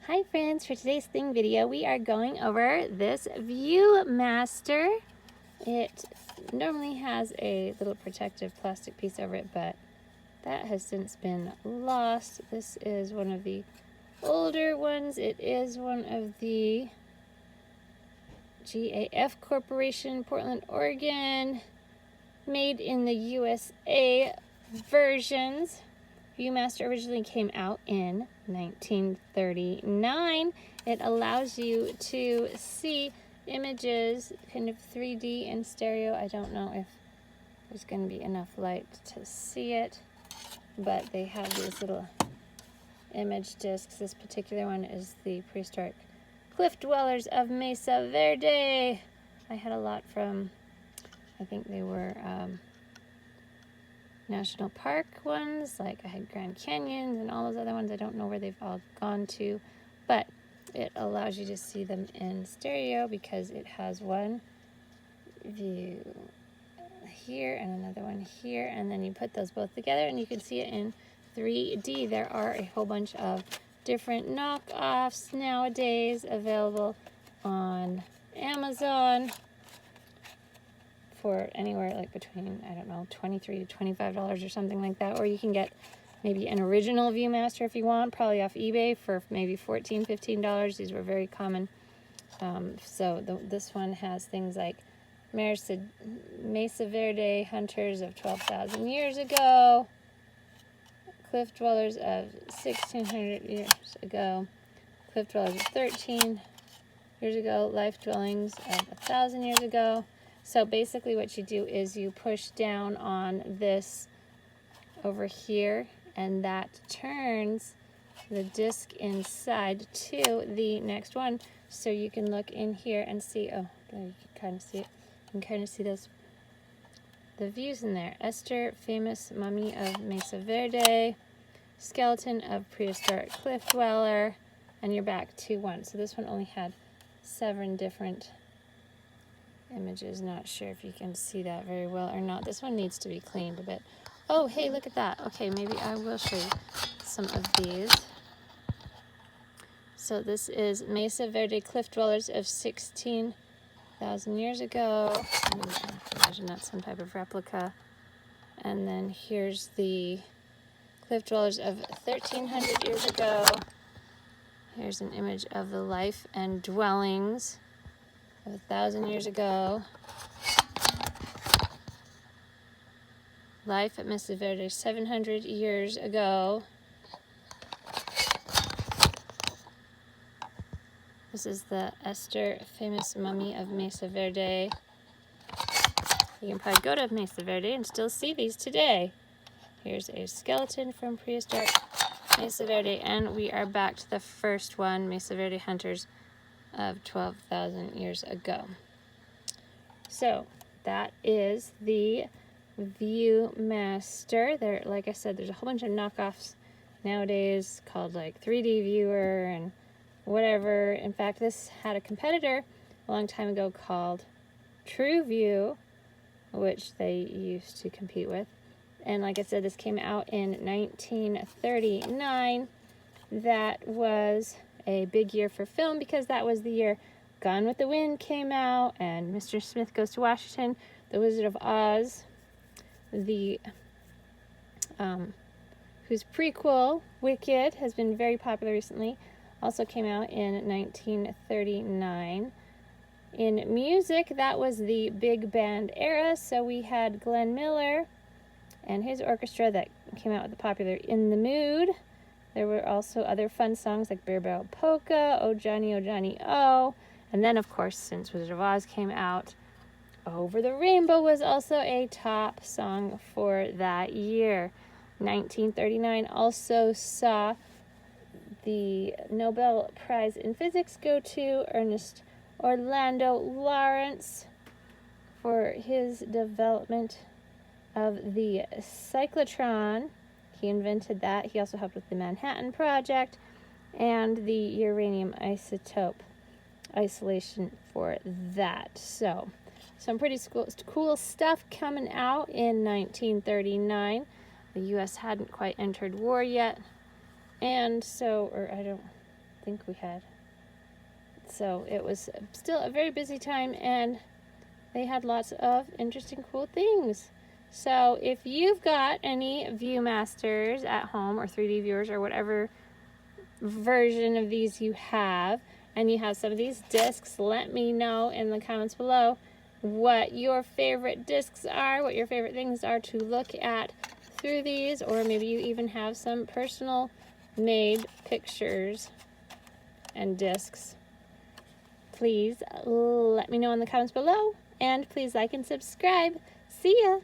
Hi friends, for today's thing video we are going over this Viewmaster. It normally has a little protective plastic piece over it, but that has since been lost. This is one of the older ones. It is one of the GAF Corporation, Portland, Oregon, made in the USA versions. Viewmaster originally came out in 1939. It allows you to see images kind of 3D and stereo. I don't know if there's going to be enough light to see it, but they have these little image discs. This particular one is the prehistoric cliff dwellers of Mesa Verde. I had a lot from, I think they were National Park ones, like I had Grand Canyons and all those other ones. I don't know where they've all gone to, but it allows you to see them in stereo because it has one view here and another one here, and then you put those both together and you can see it in 3D. There are a whole bunch of different knockoffs nowadays available on Amazon for anywhere like between, I don't know, $23 to $25 or something like that. Or you can get maybe an original Viewmaster if you want, probably off eBay for maybe $14, $15. These were very common. This one has things like Mesa Verde hunters of 12,000 years ago, cliff dwellers of 1,600 years ago, cliff dwellers of 13 years ago, life dwellings of 1,000 years ago. So basically what you do is you push down on this over here, and that turns the disc inside to the next one. So you can look in here and see, oh, there you can kind of see it. You can kind of see the views in there. Esther, famous mummy of Mesa Verde, skeleton of prehistoric cliff dweller, and you're back to one. So this one only had 7 different images. Not sure if you can see that very well or not. This one needs to be cleaned a bit. Oh, hey, look at that. Okay, maybe I will show you some of these. So this is Mesa Verde cliff dwellers of 16,000 years ago. I imagine that's some type of replica. And then here's the cliff dwellers of 1,300 years ago. Here's an image of the life and dwellings of 1,000 years ago. Life at Mesa Verde 700 years ago. This is the Esther, famous mummy of Mesa Verde. You can probably go to Mesa Verde and still see these today. Here's a skeleton from prehistoric Mesa Verde, and we are back to the first one, Mesa Verde hunters of 12,000 years ago. So that is the Viewmaster. There, like I said, there's a whole bunch of knockoffs nowadays called like 3D Viewer and whatever. In fact, this had a competitor a long time ago called TrueView, which they used to compete with. And like I said, this came out in 1939. That was a big year for film because that was the year Gone with the Wind came out and Mr. Smith Goes to Washington, The Wizard of Oz, whose prequel, Wicked, has been very popular recently, also came out in 1939. In music, that was the big band era, so we had Glenn Miller and his orchestra that came out with the popular In the Mood. There were also other fun songs like Bear Barrel Polka, Oh Johnny, Oh. And then, of course, since Wizard of Oz came out, Over the Rainbow was also a top song for that year. 1939 also saw the Nobel Prize in Physics go to Ernest Orlando Lawrence for his development of the cyclotron. He invented that. He also helped with the Manhattan Project and the uranium isotope isolation for that. So, some pretty cool stuff coming out in 1939. The U.S. hadn't quite entered war yet, and so, or I don't think we had. So it was still a very busy time, and they had lots of interesting, cool things. So if you've got any ViewMasters at home, or 3D viewers, or whatever version of these you have, and you have some of these discs, let me know in the comments below what your favorite discs are, what your favorite things are to look at through these, or maybe you even have some personal made pictures and discs. Please let me know in the comments below, and please like and subscribe. See ya!